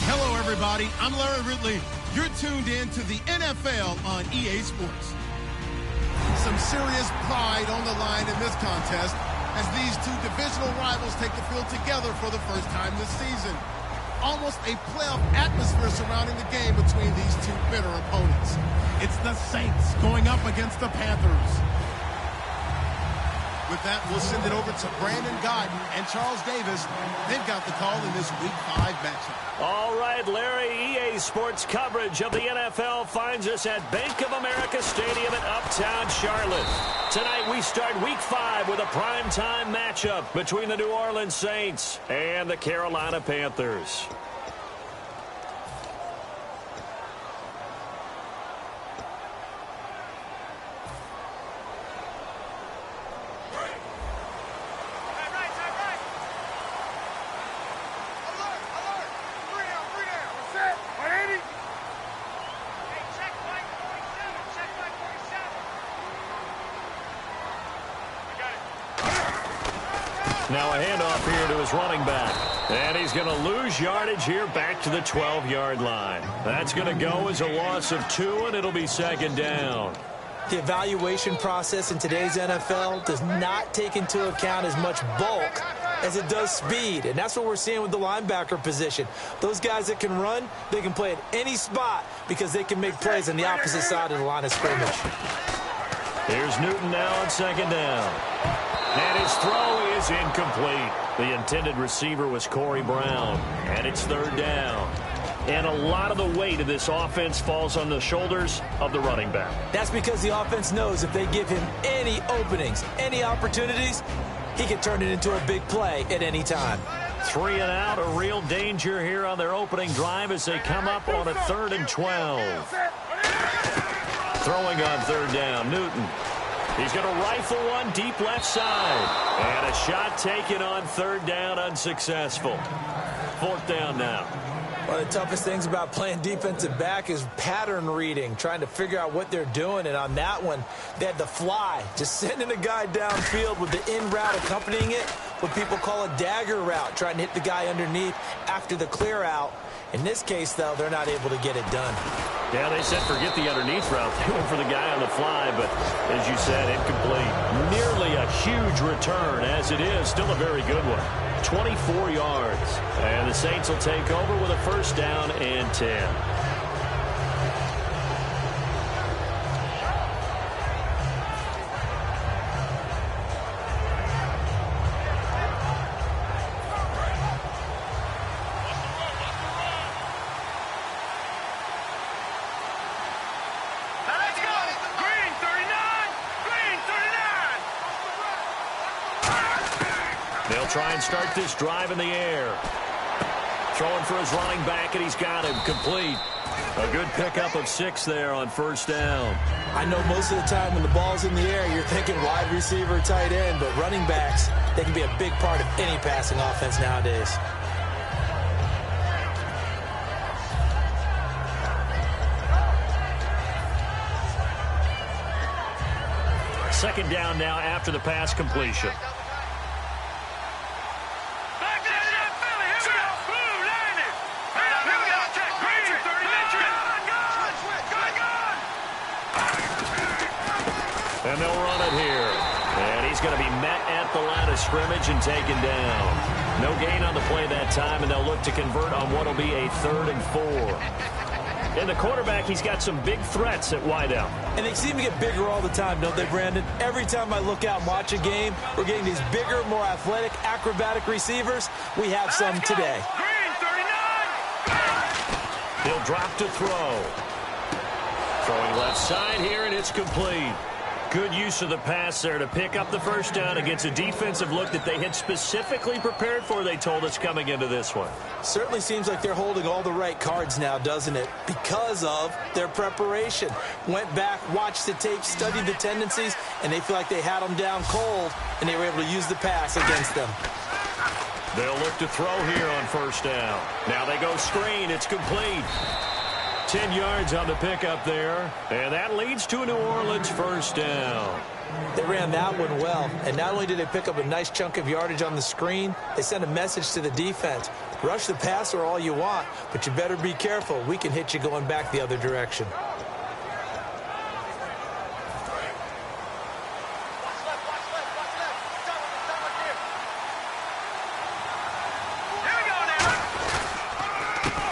Hello, everybody. I'm Larry Ridley. You're tuned in to the NFL on EA Sports. Some serious pride on the line in this contest as these two divisional rivals take the field together for the first time this season. Almost a playoff atmosphere surrounding the game between these two bitter opponents. It's the Saints going up against the Panthers. With that, we'll send it over to Brandon Godden and Charles Davis. They've got the call in this Week 5 matchup. All right, Larry, EA Sports coverage of the NFL finds us at Bank of America Stadium in Uptown Charlotte. Tonight, we start Week 5 with a primetime matchup between the New Orleans Saints and the Carolina Panthers. Now a handoff here to his running back. And he's going to lose yardage here back to the 12-yard line. That's going to go as a loss of 2, and it'll be second down. The evaluation process in today's NFL does not take into account as much bulk as it does speed. And that's what we're seeing with the linebacker position. Those guys that can run, they can play at any spot because they can make plays on the opposite side of the line of scrimmage. Here's Newton now on second down. And his throw is incomplete. The intended receiver was Corey Brown. And it's third down. And a lot of the weight of this offense falls on the shoulders of the running back. That's because the offense knows if they give him any openings, any opportunities, he can turn it into a big play at any time. 3 and out, a real danger here on their opening drive as they come up on a 3rd and 12. Throwing on third down, Newton. He's going to rifle one deep left side. And a shot taken on third down, unsuccessful. 4th down now. One of the toughest things about playing defensive back is pattern reading, trying to figure out what they're doing. And on that one, they had the fly, just sending a guy downfield with the in route accompanying it, what people call a dagger route, trying to hit the guy underneath after the clear out. In this case, though, they're not able to get it done. Yeah, they said forget the underneath route. They went for the guy on the fly, but as you said, incomplete. Nearly a huge return, as it is. Still a very good one. 24 yards. And the Saints will take over with a first down and 10. They'll try and start this drive in the air. Throwing for his running back, and he's got him complete. A good pickup of 6 there on first down. I know most of the time when the ball's in the air, you're thinking wide receiver, tight end, but running backs, they can be a big part of any passing offense nowadays. Second down now after the pass completion. And they'll run it here. And he's going to be met at the line of scrimmage and taken down. No gain on the play that time, and they'll look to convert on what will be a 3rd and 4. And the quarterback, he's got some big threats at wideout. And they seem to get bigger all the time, don't they, Brandon? Every time I look out and watch a game, we're getting these bigger, more athletic, acrobatic receivers. We have some today. Green, 39. He'll drop to throw. Throwing left side here, and it's complete. Good use of the pass there to pick up the first down against a defensive look that they had specifically prepared for, they told us, coming into this one. Certainly seems like they're holding all the right cards now, doesn't it? Because of their preparation. Went back, watched the tape, studied the tendencies, and they feel like they had them down cold, and they were able to use the pass against them. They'll look to throw here on first down. Now they go screen. It's complete. 10 yards on the pickup there. And that leads to a New Orleans first down. They ran that one well, and not only did they pick up a nice chunk of yardage on the screen, they sent a message to the defense. Rush the passer all you want, but you better be careful. We can hit you going back the other direction.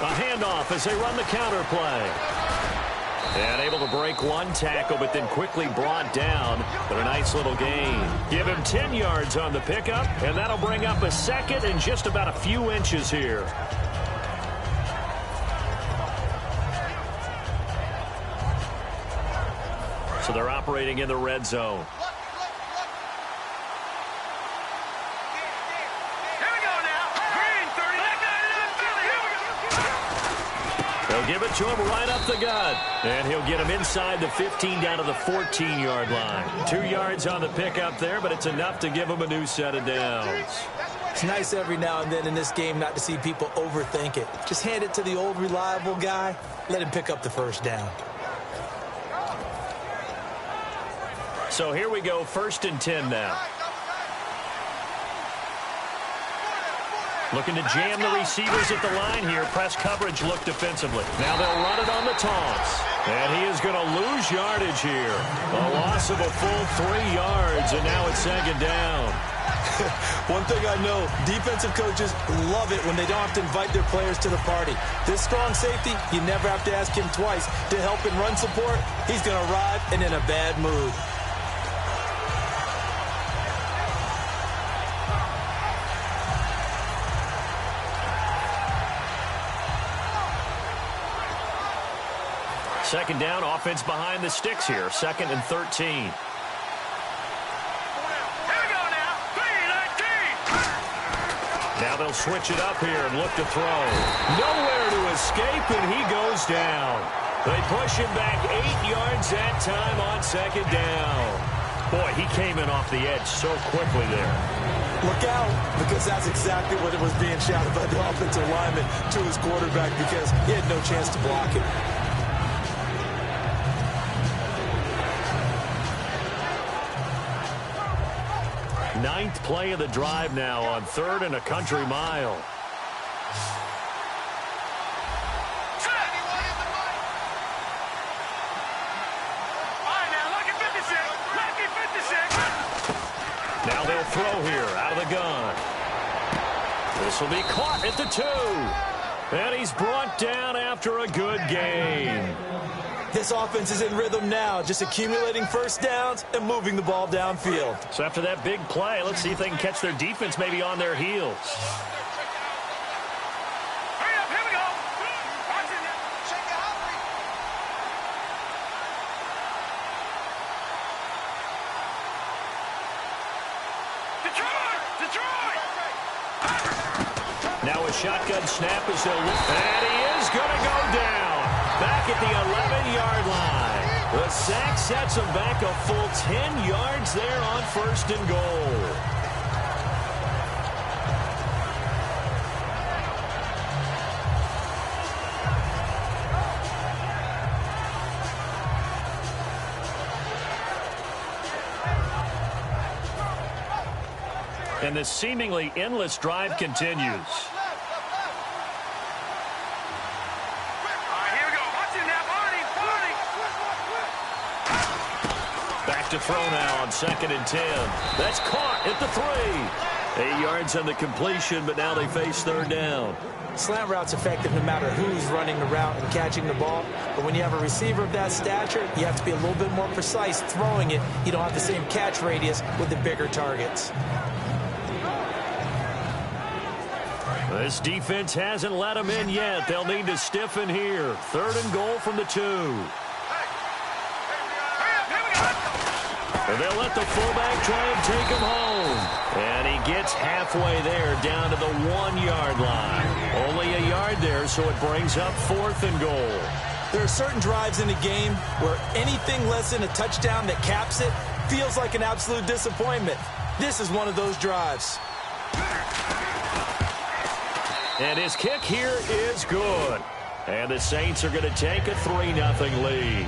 A handoff as they run the counter play. And able to break one tackle, but then quickly brought down. But a nice little gain. Give him 10 yards on the pickup, and that'll bring up a second and just about a few inches here. So they're operating in the red zone. They'll give it to him right up the gut. And he'll get him inside the 15 down to the 14-yard line. 2 yards on the pickup there, but it's enough to give him a new set of downs. It's nice every now and then in this game not to see people overthink it. Just hand it to the old reliable guy. Let him pick up the first down. So here we go, 1st and 10 now. Looking to jam the receivers at the line here. Press coverage look defensively. Now they'll run it on the toss. And he is going to lose yardage here. A loss of a full 3 yards, and now it's 2nd down. One thing I know, defensive coaches love it when they don't have to invite their players to the party. This strong safety, you never have to ask him twice to help in run support. He's going to arrive and in a bad mood. Second down, offense behind the sticks here. 2nd and 13. Now they'll switch it up here and look to throw. Nowhere to escape, and he goes down. They push him back 8 yards that time on 2nd down. Boy, he came in off the edge so quickly there. Look out, because that's exactly what it was being shouted by the offensive lineman to his quarterback, because he had no chance to block it. Ninth play of the drive now on 3rd and a country mile. Now they'll throw here out of the gun. This will be caught at the 2. And he's brought down after a good gain. This offense is in rhythm now, just accumulating first downs and moving the ball downfield. So after that big play, let's see if they can catch their defense maybe on their heels. Hurry up, here we go. Detroit! Now a shotgun snap is they'll look, and he is going to go down. Back at the 11-yard line. The sack sets him back a full 10 yards there on 1st and goal. And the seemingly endless drive continues. To throw now on 2nd and 10. That's caught at the 3. 8 yards on the completion, but now they face 3rd down. Slant route's effective no matter who's running the route and catching the ball. But when you have a receiver of that stature, you have to be a little bit more precise throwing it. You don't have the same catch radius with the bigger targets. This defense hasn't let them in yet. They'll need to stiffen here. 3rd and goal from the 2. And they'll let the fullback try and take him home. And he gets halfway there down to the 1-yard line. Only a yard there, so it brings up 4th and goal. There are certain drives in a game where anything less than a touchdown that caps it feels like an absolute disappointment. This is one of those drives. And his kick here is good. And the Saints are going to take a 3-0 lead.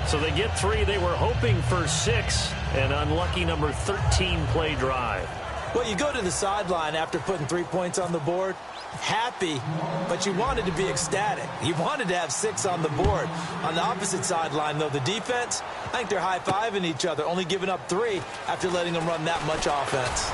So they get 3. They were hoping for 6. An unlucky number 13 play drive. Well, you go to the sideline after putting 3 points on the board, happy, but you wanted to be ecstatic. You wanted to have 6 on the board. On the opposite sideline, though, the defense, I think they're high-fiving each other, only giving up 3 after letting them run that much offense.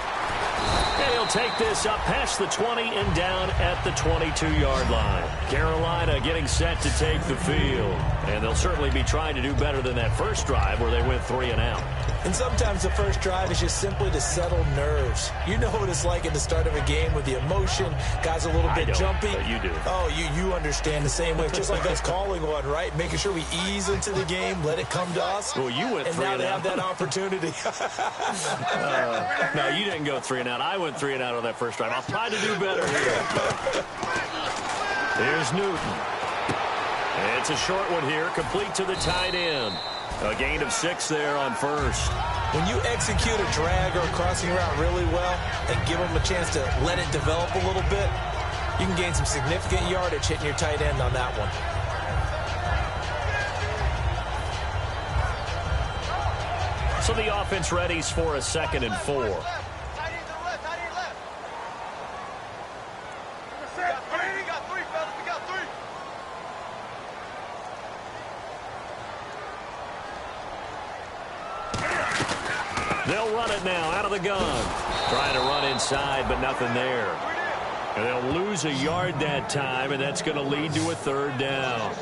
And he'll take this up past the 20 and down at the 22-yard line. Carolina getting set to take the field. And they'll certainly be trying to do better than that first drive where they went 3 and out. And sometimes the first drive is just simply to settle nerves. You know what it's like at the start of a game with the emotion. Guys a little bit jumpy. But you do. Oh, you understand the same way. It's just like us calling one, right? Making sure we ease into the game, let it come to us. Well, you went 3 and out. And now they have that opportunity. No, you didn't go 3 and out. I went 3 and out on that first drive. I'll try to do better here. Here's Newton. It's a short one here, complete to the tight end. A gain of 6 there on first. When you execute a drag or a crossing route really well and give them a chance to let it develop a little bit, you can gain some significant yardage hitting your tight end on that one. So the offense readies for a 2nd and 4. They'll run it now out of the gun. Trying to run inside, but nothing there. And they'll lose a yard that time, and that's going to lead to a 3rd down.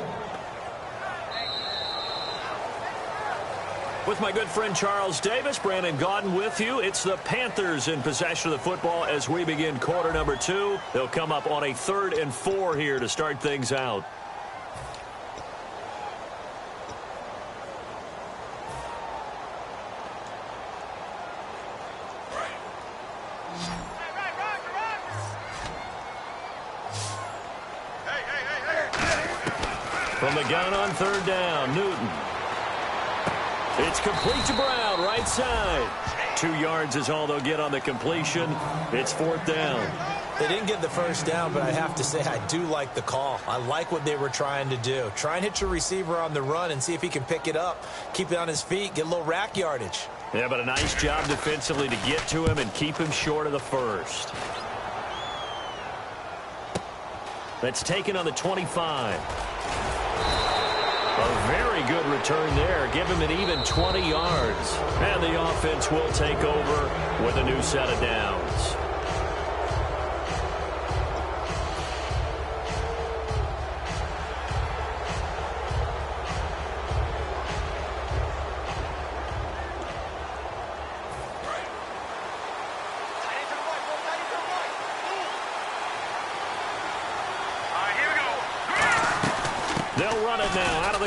With my good friend Charles Davis, Brandon Gaudin with you. It's the Panthers in possession of the football as we begin quarter number 2. They'll come up on a 3rd and 4 here to start things out. From the gun on 3rd down, Newton. It's complete to Brown, right side. 2 yards is all they'll get on the completion. It's 4th down. They didn't get the first down, but I have to say I do like the call. I like what they were trying to do. Try and hit your receiver on the run and see if he can pick it up. Keep it on his feet, get a little rack yardage. Yeah, but a nice job defensively to get to him and keep him short of the first. That's taken on the 25. A very good return there. Give him an even 20 yards. And the offense will take over with a new set of downs.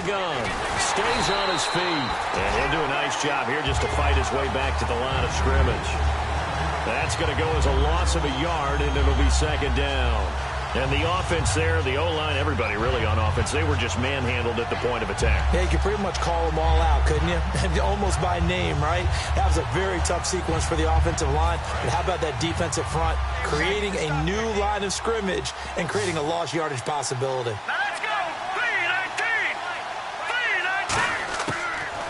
Gun stays on his feet, and he'll do a nice job here just to fight his way back to the line of scrimmage. That's going to go as a loss of a yard, and it'll be 2nd down. And the offense there, the O-line, everybody really on offense, they were just manhandled at the point of attack. Yeah, you could pretty much call them all out, couldn't you? Almost by name, right? That was a very tough sequence for the offensive line. But how about that defensive front creating a new line of scrimmage and creating a lost yardage possibility?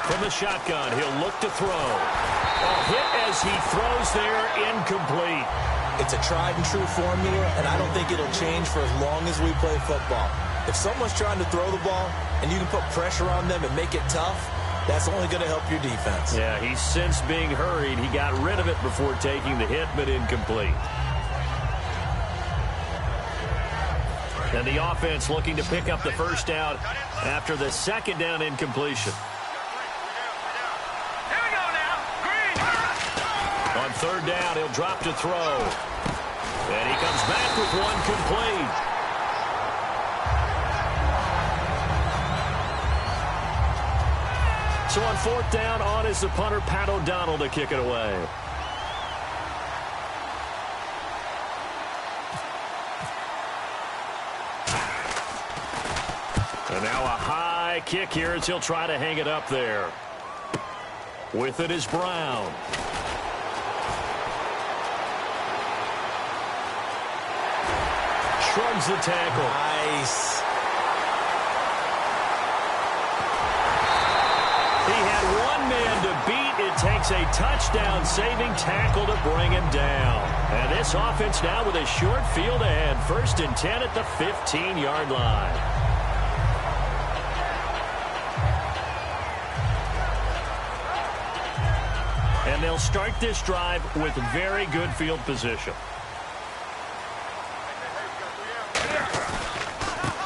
From the shotgun, he'll look to throw. A hit as he throws there, incomplete. It's a tried-and-true formula, and I don't think it'll change for as long as we play football. If someone's trying to throw the ball and you can put pressure on them and make it tough, that's only going to help your defense. Yeah, he sensed being hurried. He got rid of it before taking the hit, but incomplete. And the offense looking to pick up the first down after the 2nd down incompletion. On 3rd down, he'll drop to throw. And he comes back with one complete. So on 4th down, on is the punter, Pat O'Donnell, to kick it away. And now a high kick here as he'll try to hang it up there. With it is Brown. Shrugs the tackle. Nice. takes a touchdown-saving tackle to bring him down. And this offense now with a short field ahead. 1st and 10 at the 15-yard line. And they'll start this drive with very good field position.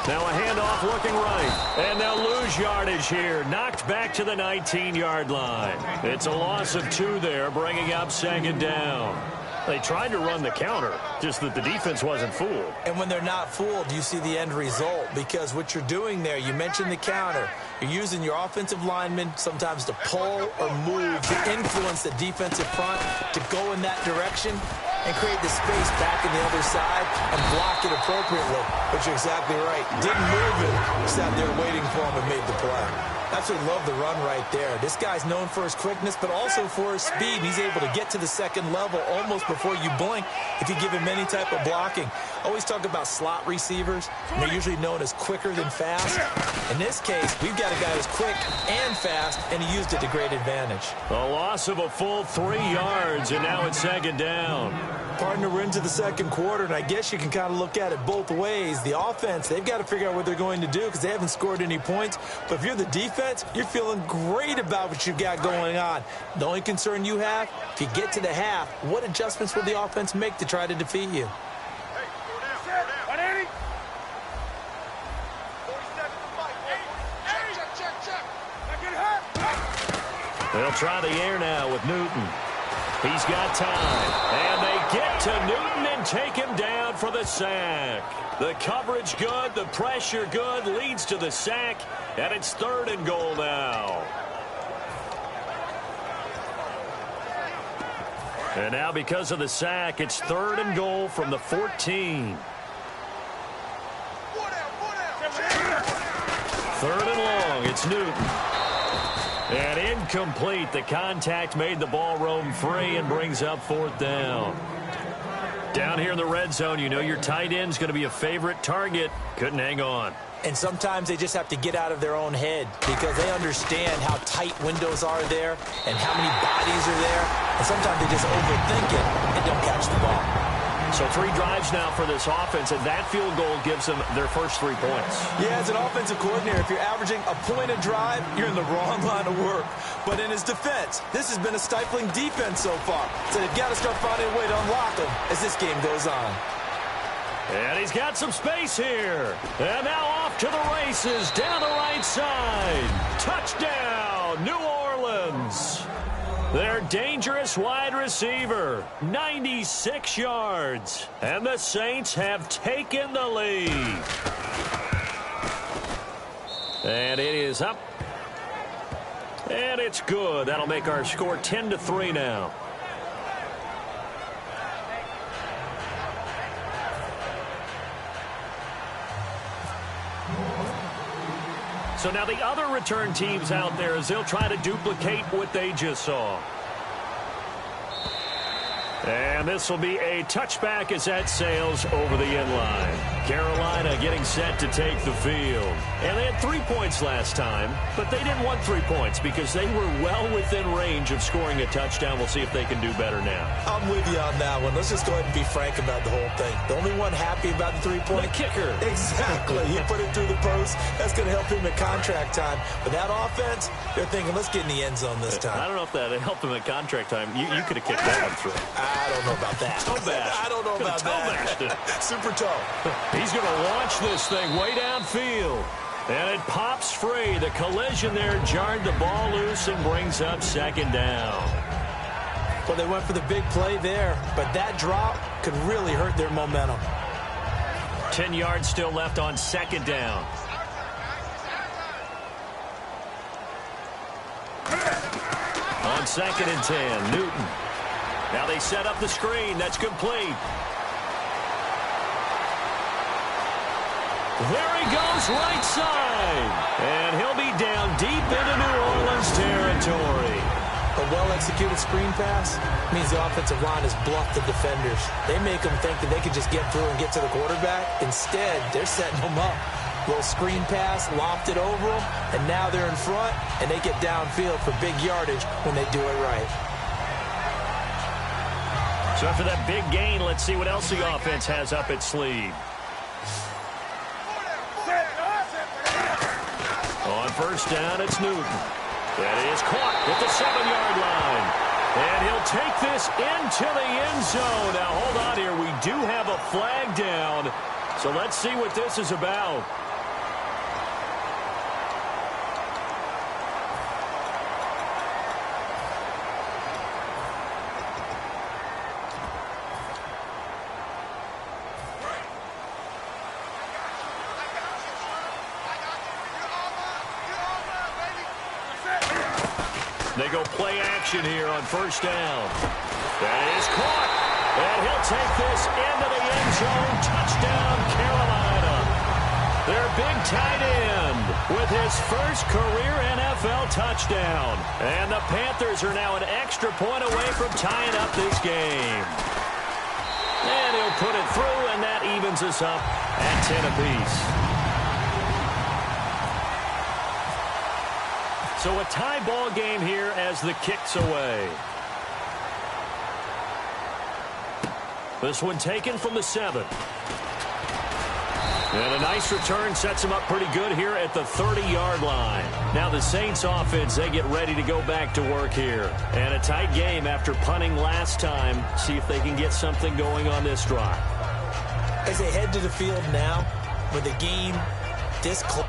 Now a handoff looking right. And they'll lose yardage here. Knocked back to the 19-yard line. It's a loss of 2 there, bringing up 2nd down. They tried to run the counter, just that the defense wasn't fooled. And when they're not fooled, you see the end result. Because what you're doing there, you mentioned the counter. You're using your offensive linemen sometimes to pull or move to influence the defensive front to go in that direction and create the space back in the other side and block it appropriately. But you're exactly right. Didn't move it. Sat there waiting for him and made the play. Absolutely love the run right there. This guy's known for his quickness, but also for his speed. He's able to get to the 2nd level almost before you blink if you give him any type of blocking. Always talk about slot receivers, and they're usually known as quicker than fast. In this case, we've got a guy who's quick and fast, and he used it to great advantage. A loss of a full 3 yards, and now it's 2nd down. Partner, we're into the 2nd quarter, and I guess you can kind of look at it both ways. The offense, they've got to figure out what they're going to do because they haven't scored any points. But if you're the defense, you're feeling great about what you've got going on. The only concern you have, if you get to the half, what adjustments will the offense make to try to defeat you? They'll try the air now with Newton. He's got time. And they get to Newton and take him down for the sack. The coverage good, the pressure good, leads to the sack, and it's 3rd and goal now. And now because of the sack, it's 3rd and goal from the 14. 3rd and long, it's Newton. And incomplete. The contact made the ball roam free and brings up 4th down. Down here in the red zone, you know your tight end's going to be a favorite target. Couldn't hang on. And sometimes they just have to get out of their own head because they understand how tight windows are there and how many bodies are there. And sometimes they just overthink it and don't catch the ball. So 3 drives now for this offense, and that field goal gives them their first 3 points. Yeah, as an offensive coordinator, if you're averaging a point a drive, you're in the wrong line of work. But in his defense, this has been a stifling defense so far. So they've got to start finding a way to unlock them as this game goes on. And he's got some space here. And now off to the races down the right side. Touchdown, New Orleans. Their dangerous wide receiver, 96 yards. And the Saints have taken the lead. And it is up. And it's good. That'll make our score 10-3 now. So now the other return teams out there as they'll try to duplicate what they just saw. And this will be a touchback as that sails over the end line. Carolina getting set to take the field. And they had 3 points last time, but they didn't want 3 points because they were well within range of scoring a touchdown. We'll see if they can do better now. I'm with you on that one. Let's just go ahead and be frank about the whole thing. The only one happy about the 3-point? The kicker. Exactly. He put it through the post. That's going to help him at contract time. But that offense, they're thinking, let's get in the end zone this time. I don't know if that helped him at contract time. You could have kicked that one through. I don't know about that. I don't know about that. Super toe. He's going to launch this thing way downfield. And it pops free. The collision there jarred the ball loose and brings up 2nd down. Well, they went for the big play there, but that drop could really hurt their momentum. 10 yards still left on 2nd down. On 2nd and 10, Newton. Now they set up the screen. That's complete. There he goes, right side. And he'll be down deep into New Orleans territory. A well-executed screen pass means the offensive line has bluffed the defenders. They make them think that they can just get through and get to the quarterback. Instead, they're setting them up. Little screen pass, lofted over them, and now they're in front, and they get downfield for big yardage when they do it right. So after that big gain, let's see what else the offense has up its sleeve. On first down, it's Newton. That is caught at the 7-yard line. And he'll take this into the end zone. Now, hold on here. We do have a flag down. So let's see what this is about. They go play action here on first down. That is caught. And he'll take this into the end zone. Touchdown, Carolina. Their big tight end with his first career NFL touchdown. And the Panthers are now an extra point away from tying up this game. And he'll put it through, and that evens us up at 10 apiece. So a tie ball game here as the kick's away. This one taken from the 7. And a nice return sets him up pretty good here at the 30-yard line. Now the Saints offense, they get ready to go back to work here. And a tight game after punting last time. See if they can get something going on this drive. As they head to the field now, with a game this close.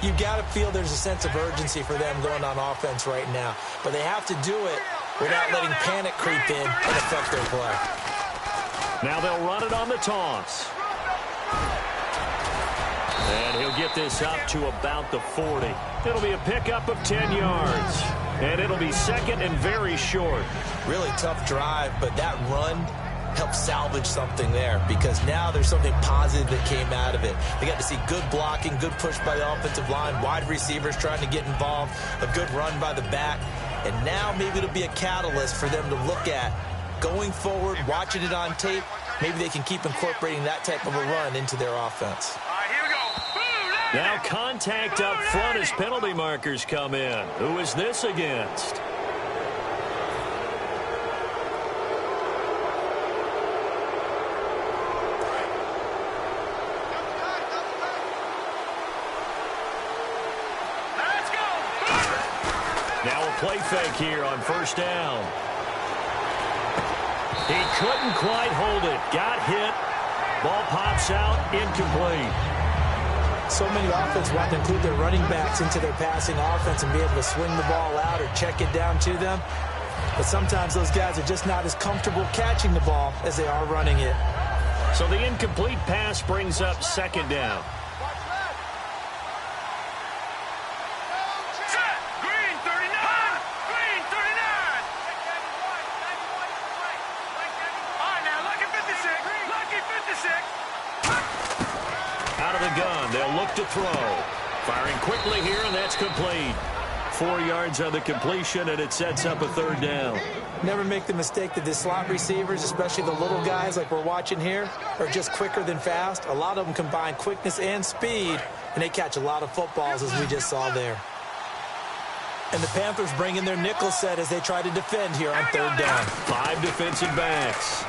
You got to feel there's a sense of urgency for them going on offense right now. But they have to do it without letting panic creep in and affect their play. Now they'll run it on the toss. And he'll get this up to about the 40. It'll be a pickup of 10 yards. And it'll be second and very short. Really tough drive, but that run help salvage something there, because now there's something positive that came out of it. They got to see good blocking, good push by the offensive line, wide receivers trying to get involved, a good run by the back, and now maybe it'll be a catalyst for them to look at going forward, watching it on tape. Maybe they can keep incorporating that type of a run into their offense. All right, here we go. Now contact up front as penalty markers come in. Who is this against? Now a play fake here on first down. He couldn't quite hold it. Got hit. Ball pops out. Incomplete. So many offenses want to include their running backs into their passing offense and be able to swing the ball out or check it down to them. But sometimes those guys are just not as comfortable catching the ball as they are running it. So the incomplete pass brings up second down. Out of the gun, they'll look to throw. Firing quickly here, and that's complete. 4 yards on the completion, and it sets up a third down. Never make the mistake that the slot receivers, especially the little guys like we're watching here, are just quicker than fast. A lot of them combine quickness and speed, and they catch a lot of footballs, as we just saw there. And the Panthers bring in their nickel set as they try to defend here on third down. 5 defensive backs.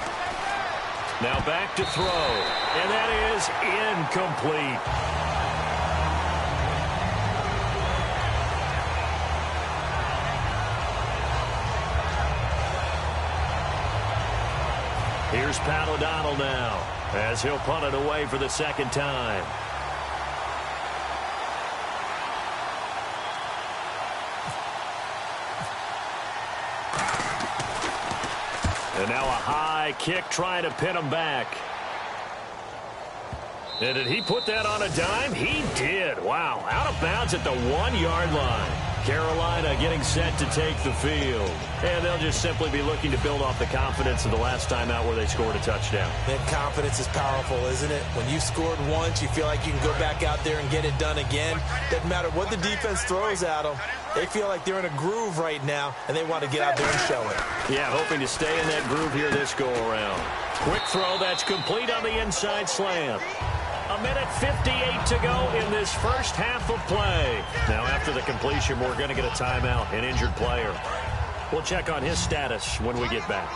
Now back to throw, and that is incomplete. Here's Pat O'Donnell now, as he'll punt it away for the second time. And now a high kick trying to pin him back. And did he put that on a dime? He did. Wow, out of bounds at the 1-yard line. Carolina getting set to take the field. And they'll just simply be looking to build off the confidence of the last time out where they scored a touchdown. That confidence is powerful, isn't it? When you scored once, you feel like you can go back out there and get it done again. Doesn't matter what the defense throws at them. They feel like they're in a groove right now, and they want to get out there and show it. Yeah, hoping to stay in that groove here this go-around. Quick throw, that's complete on the inside slant. A minute 58 to go in this first half of play. Now, after the completion, we're going to get a timeout, an injured player. We'll check on his status when we get back.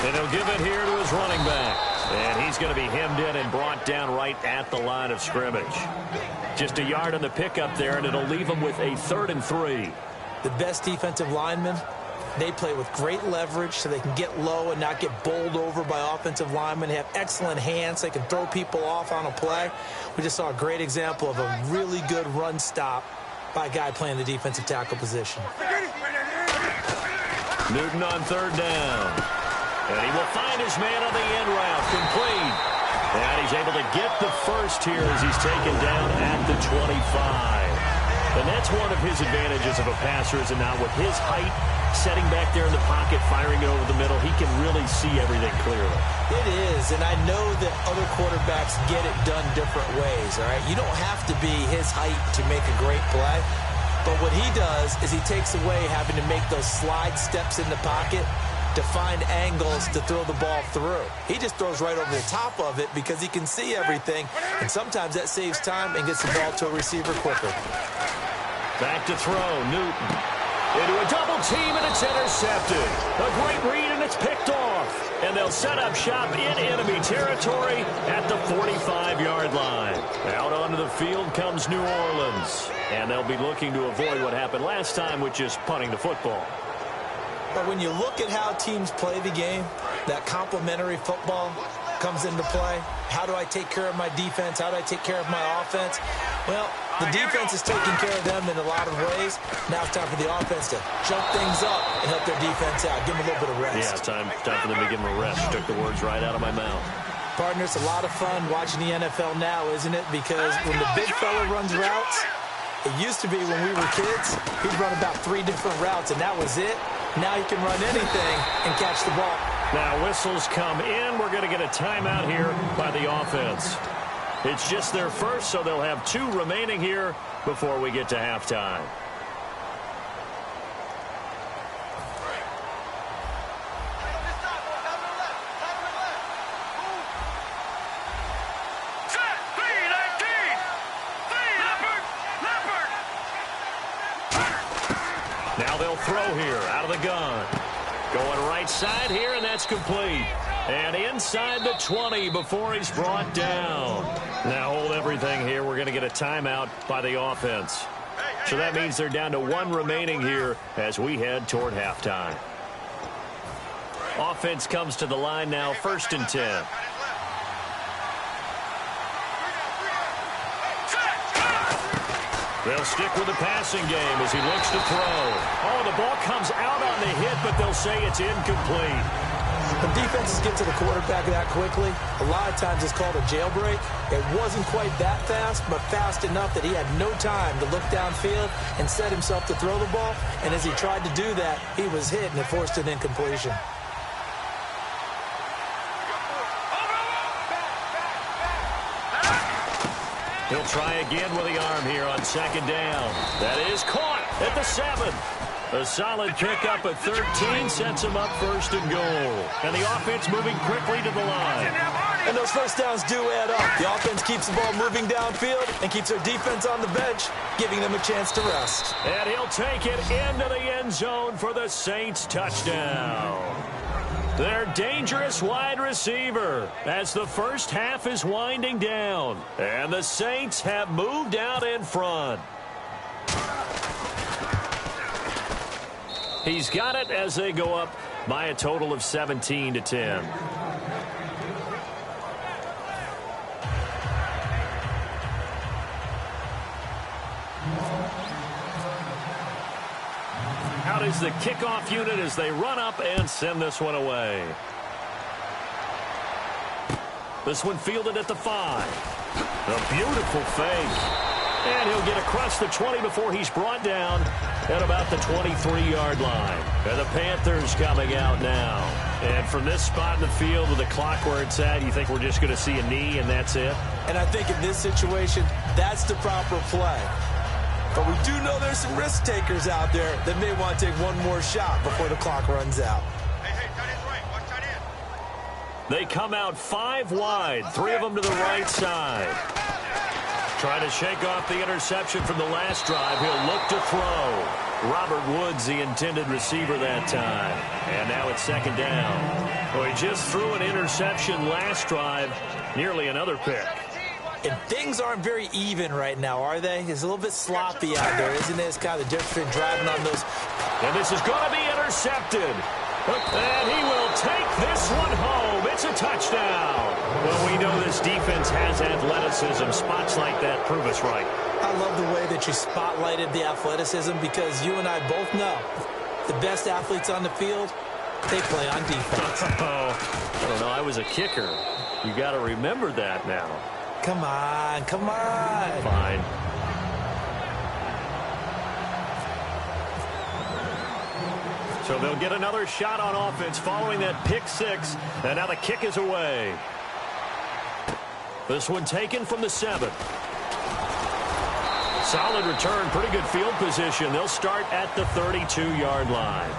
And he'll give it here to his running back. And he's going to be hemmed in and brought down right at the line of scrimmage. Just a yard on the pickup there, and it'll leave him with a 3rd and 3. The best defensive linemen, they play with great leverage so they can get low and not get bowled over by offensive linemen. They have excellent hands. They can throw people off on a play. We just saw a great example of a really good run stop by a guy playing the defensive tackle position. Newton on 3rd down. And he will find his man on the end route. Complete. And he's able to get the first here as he's taken down at the 25. And that's one of his advantages of a passer, is now with his height, setting back there in the pocket, firing it over the middle, he can really see everything clearly. It is, and I know that other quarterbacks get it done different ways, all right? You don't have to be his height to make a great play, but what he does is he takes away having to make those slide steps in the pocket to find angles to throw the ball through. He just throws right over the top of it because he can see everything, and sometimes that saves time and gets the ball to a receiver quicker. Back to throw, Newton. Into a double team, and it's intercepted. A great read, and it's picked off. And they'll set up shop in enemy territory at the 45-yard line. Out onto the field comes New Orleans. And they'll be looking to avoid what happened last time, which is punting the football. But when you look at how teams play the game, that complementary football comes into play. How do I take care of my defense? How do I take care of my offense? Well, the defense is taking care of them in a lot of ways. Now it's time for the offense to jump things up and help their defense out. Give them a little bit of rest. Yeah, time for them to give them a rest. You took the words right out of my mouth. Partner, it's a lot of fun watching the NFL now, isn't it? Because when the big fella runs routes, it used to be when we were kids, he'd run about 3 different routes, and that was it. Now he can run anything and catch the ball. Now whistles come in. We're going to get a timeout here by the offense. It's just their first, so they'll have 2 remaining here before we get to halftime. Now they'll throw here out of the gun. Going right side here, and that's complete. And inside the 20 before he's brought down. Now hold everything here. We're going to get a timeout by the offense. So that means they're down to 1 remaining here as we head toward halftime. Offense comes to the line now, 1st and 10. They'll stick with the passing game as he looks to throw. Oh, the ball comes out on the hit, but they'll say it's incomplete. When defenses get to the quarterback that quickly, a lot of times it's called a jailbreak. It wasn't quite that fast, but fast enough that he had no time to look downfield and set himself to throw the ball. And as he tried to do that, he was hit, and it forced an incompletion. He'll try again with the arm here on 2nd down. That is caught at the 7. A solid pickup at 13 sets him up 1st and goal. And the offense moving quickly to the line. And those first downs do add up. The offense keeps the ball moving downfield and keeps their defense on the bench, giving them a chance to rest. And he'll take it into the end zone for the Saints touchdown. Their dangerous wide receiver as the first half is winding down. And the Saints have moved out in front. He's got it as they go up by a total of 17-10. Out is the kickoff unit as they run up and send this one away. This one fielded at the 5. A beautiful fake. And he'll get across the 20 before he's brought down at about the 23-yard line. And the Panthers coming out now. And from this spot in the field with the clock where it's at, you think we're just going to see a knee and that's it? And I think in this situation, that's the proper play. But we do know there's some risk takers out there that may want to take one more shot before the clock runs out. Hey, tight end's right. Watch tight end. They come out 5 wide, 3 of them to the right side. Trying to shake off the interception from the last drive. He'll look to throw. Robert Woods, the intended receiver that time. And now it's second down. Well, he just threw an interception last drive. Nearly another pick. And things aren't very even right now, are they? It's a little bit sloppy out there, isn't it? It's kind of the difference between driving on those. And this is going to be intercepted. And he will take this one home. It's a touchdown. Well, we know this defense has athleticism. Spots like that prove us right. I love the way that you spotlighted the athleticism because you and I both know the best athletes on the field, they play on defense. I don't know. I was a kicker. You got to remember that now. Come on, come on. Fine. So they'll get another shot on offense following that pick 6. And now the kick is away. This one taken from the 7. Solid return, pretty good field position. They'll start at the 32-yard line.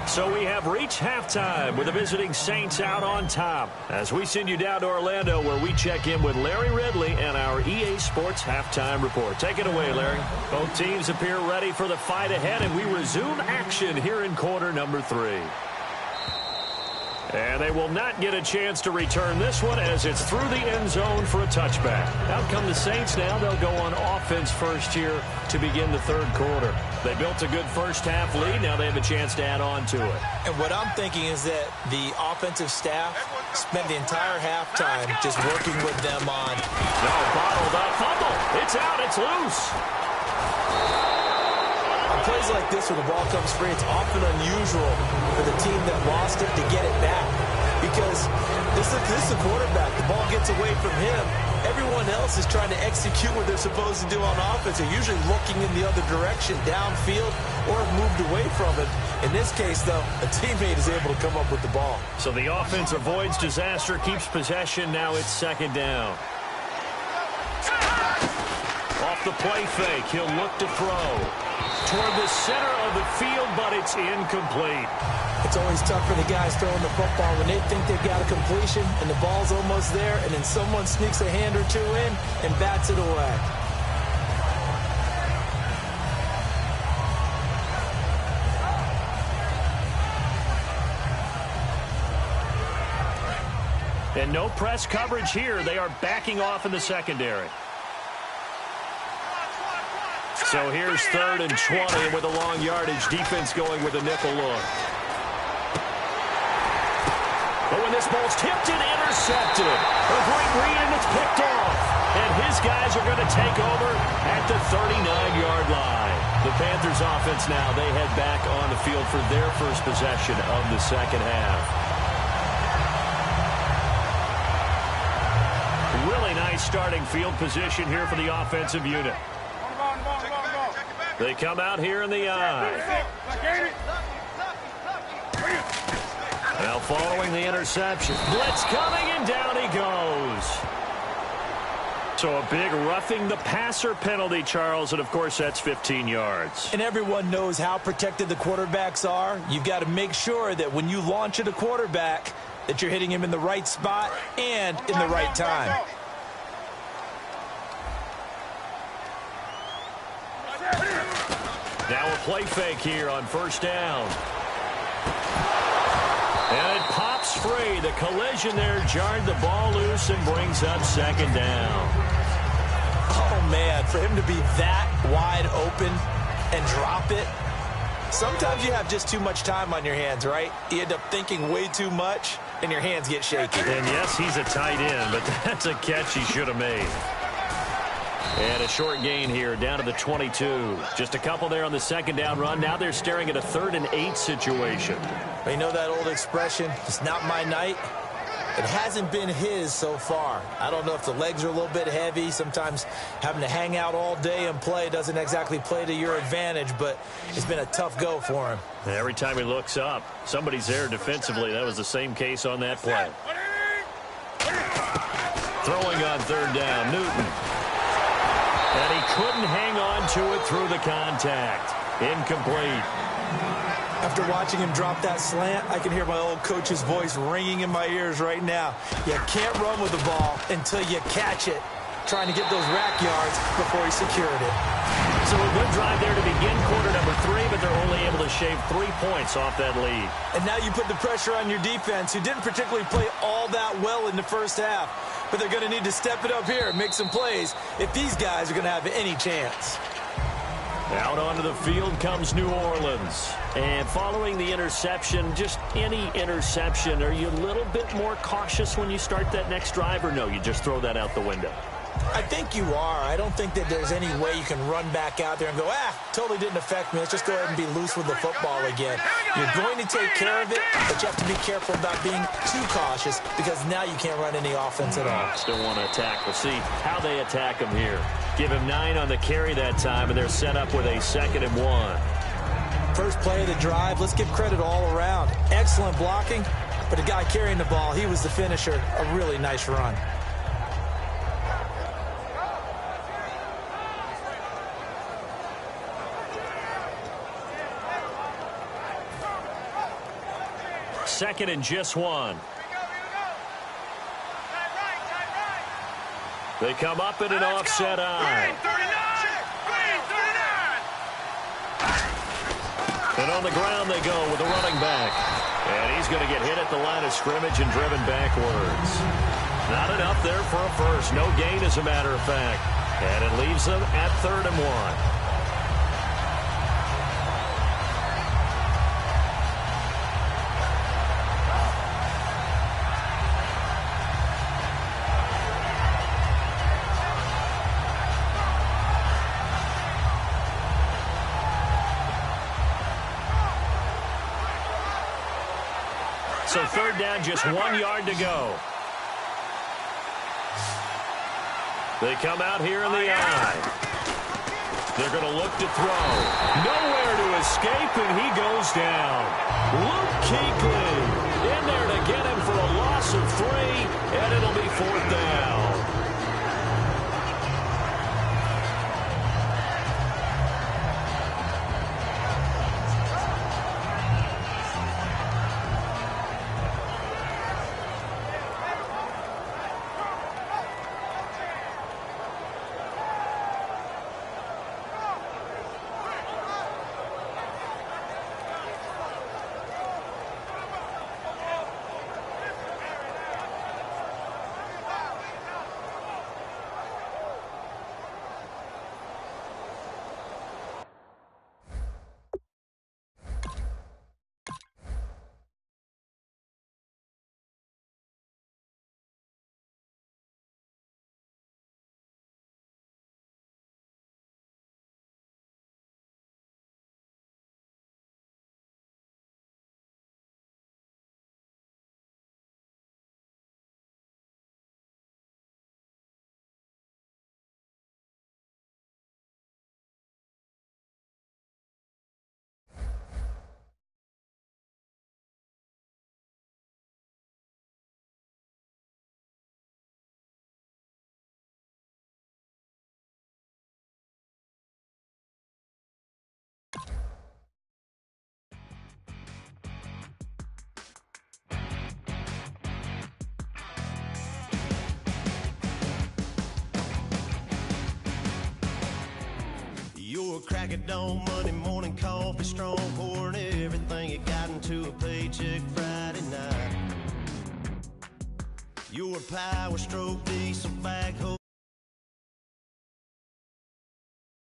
So we have reached halftime with the visiting Saints out on top as we send you down to Orlando where we check in with Larry Ridley and our EA Sports Halftime Report. Take it away, Larry. Both teams appear ready for the fight ahead, and we resume action here in quarter number 3. And they will not get a chance to return this one as it's through the end zone for a touchback. Out come the Saints now. They'll go on offense first here to begin the third quarter. They built a good first-half lead. Now they have a chance to add on to it. And what I'm thinking is that the offensive staff spent the entire halftime just working with them on. No, bottled up. Fumble. It's out. It's loose. On plays like this where the ball comes free, it's often unusual for the team that lost it to get it back. Because this is the quarterback. The ball gets away from him. Everyone else is trying to execute what they're supposed to do on offense. They're usually looking in the other direction, downfield, or have moved away from it. In this case, though, a teammate is able to come up with the ball. So the offense avoids disaster, keeps possession. Now it's second down. Off the play fake, he'll look to throw toward the center of the field, but it's incomplete. It's always tough for the guys throwing the football when they think they've got a completion and the ball's almost there, and then someone sneaks a hand or two in and bats it away. And no press coverage here. They are backing off in the secondary. So here's 3rd and 20 with a long yardage. Defense going with a nickel look. But when this ball's tipped and intercepted, a great read and it's picked off. And his guys are going to take over at the 39-yard line. The Panthers offense now, they head back on the field for their first possession of the second half. Really nice starting field position here for the offensive unit. They come out here in the eye. Now following the interception. Blitz coming, and down he goes. So a big roughing the passer penalty, Charles, and of course that's 15 yards. And everyone knows how protected the quarterbacks are. You've got to make sure that when you launch at a quarterback that you're hitting him in the right spot and in the right time. Now a play fake here on first down. And it pops free. The collision there jarred the ball loose and brings up second down. Oh, man, for him to be that wide open and drop it. Sometimes you have just too much time on your hands, right? You end up thinking way too much, and your hands get shaky. And yes, he's a tight end, but that's a catch he should have made. And a short gain here down to the 22. Just a couple there on the second down run. Now they're staring at a 3rd and 8 situation. You know that old expression, it's not my night? It hasn't been his so far. I don't know if the legs are a little bit heavy. Sometimes having to hang out all day and play doesn't exactly play to your advantage, but it's been a tough go for him. Every time he looks up, somebody's there defensively. That was the same case on that play. Throwing on third down, Newton. And he couldn't hang on to it through the contact. Incomplete. After watching him drop that slant, I can hear my old coach's voice ringing in my ears right now. You can't run with the ball until you catch it. Trying to get those rack yards before he secured it. So a good drive there to begin quarter number 3, but they're only able to shave 3 points off that lead. And now you put the pressure on your defense, who didn't particularly play all that well in the first half. But they're going to need to step it up here and make some plays if these guys are going to have any chance. Out onto the field comes New Orleans. And following the interception, just any interception, are you a little bit more cautious when you start that next drive, or no, you just throw that out the window? I think you are. I don't think that there's any way you can run back out there and go, totally didn't affect me. Let's just go ahead and be loose with the football again. You're going to take care of it, but you have to be careful about being too cautious because now you can't run any offense at all. Still want to attack. We'll see how they attack him here. Give him 9 on the carry that time, and they're set up with a 2nd and 1. First play of the drive, let's give credit all around. Excellent blocking, but the guy carrying the ball, he was the finisher. A really nice run. Second and just 1. They come up in an offset eye. And on the ground they go with the running back. And he's going to get hit at the line of scrimmage and driven backwards. Not enough there for a first. No gain, as a matter of fact. And it leaves them at 3rd and 1. So 3rd down, just 1 yard to go. They come out here in the eye. They're going to look to throw. Nowhere to escape, and he goes down. Luke Kuechly in there to get him for a loss of 3, and it'll be 4th down. Your crack of dawn, Monday morning coffee, strong pouring everything you got into a paycheck Friday night. Your power stroke diesel backhoe.